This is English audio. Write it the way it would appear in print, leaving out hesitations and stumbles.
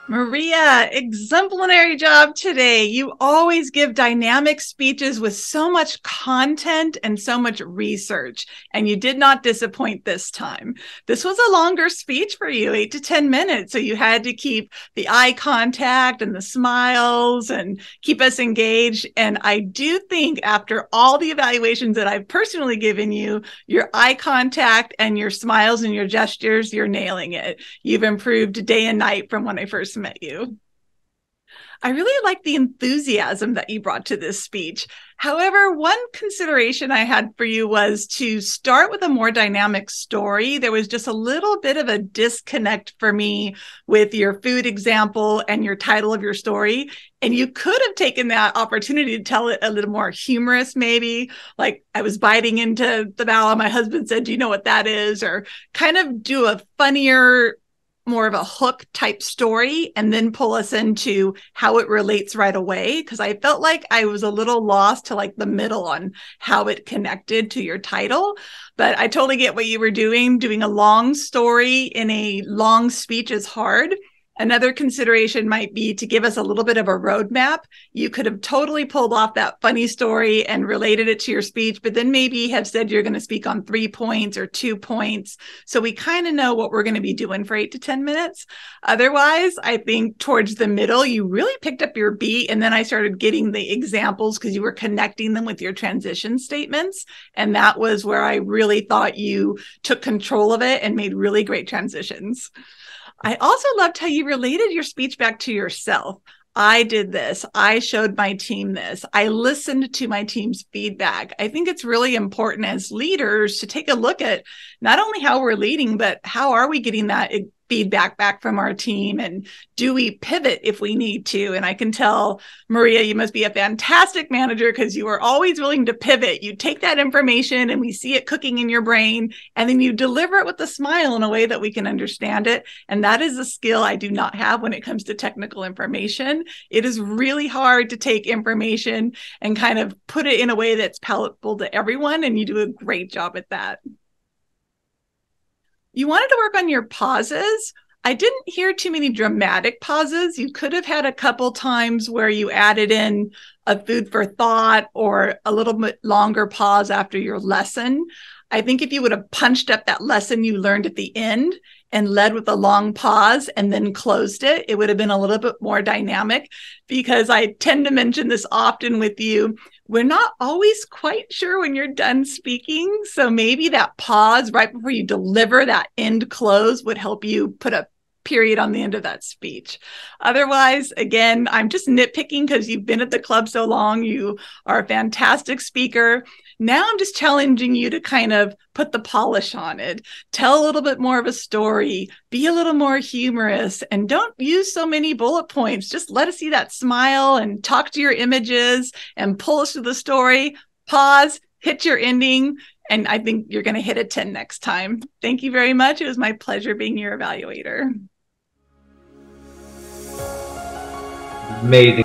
Maria, exemplary job today. You always give dynamic speeches with so much content and so much research, and you did not disappoint this time. This was a longer speech for you, 8 to 10 minutes. So you had to keep the eye contact and the smiles and keep us engaged. And I do think after all the evaluations that I've personally given you, your eye contact and your smiles and your gestures, you're nailing it. You've improved day and night from when I first met you. I really like the enthusiasm that you brought to this speech. However, one consideration I had for you was to start with a more dynamic story. There was just a little bit of a disconnect for me with your food example and your title of your story. And you could have taken that opportunity to tell it a little more humorous, maybe like I was biting into the bowl. My husband said, "Do you know what that is?" Or kind of do a funnier, more of a hook type story and then pull us into how it relates right away. Cause I felt like I was a little lost to like the middle on how it connected to your title. But I totally get what you were doing. Doing a long story in a long speech is hard. Another consideration might be to give us a little bit of a roadmap. You could have totally pulled off that funny story and related it to your speech, but then maybe have said you're going to speak on 3 points or 2 points. So we kind of know what we're going to be doing for 8 to 10 minutes. Otherwise, I think towards the middle, you really picked up your beat. And then I started getting the examples because you were connecting them with your transition statements. And that was where I really thought you took control of it and made really great transitions. I also loved how you related your speech back to yourself. I did this. I showed my team this. I listened to my team's feedback. I think it's really important as leaders to take a look at not only how we're leading, but how are we getting that feedback back from our team? And do we pivot if we need to? And I can tell, Maria, you must be a fantastic manager because you are always willing to pivot. You take that information and we see it cooking in your brain, and then you deliver it with a smile in a way that we can understand it. And that is a skill I do not have when it comes to technical information. It is really hard to take information and kind of put it in a way that's palatable to everyone. And you do a great job at that. You wanted to work on your pauses. I didn't hear too many dramatic pauses. You could have had a couple times where you added in a food for thought or a little bit longer pause after your lesson. I think if you would have punched up that lesson you learned at the end and led with a long pause and then closed it, it would have been a little bit more dynamic, because I tend to mention this often with you. We're not always quite sure when you're done speaking. So maybe that pause right before you deliver that end close would help you put a period on the end of that speech. Otherwise, again, I'm just nitpicking because you've been at the club so long. You are a fantastic speaker. Now I'm just challenging you to kind of put the polish on it. Tell a little bit more of a story. Be a little more humorous, and don't use so many bullet points. Just let us see that smile and talk to your images and pull us through the story. Pause, hit your ending, and I think you're going to hit a 10 next time. Thank you very much. It was my pleasure being your evaluator. Amazing.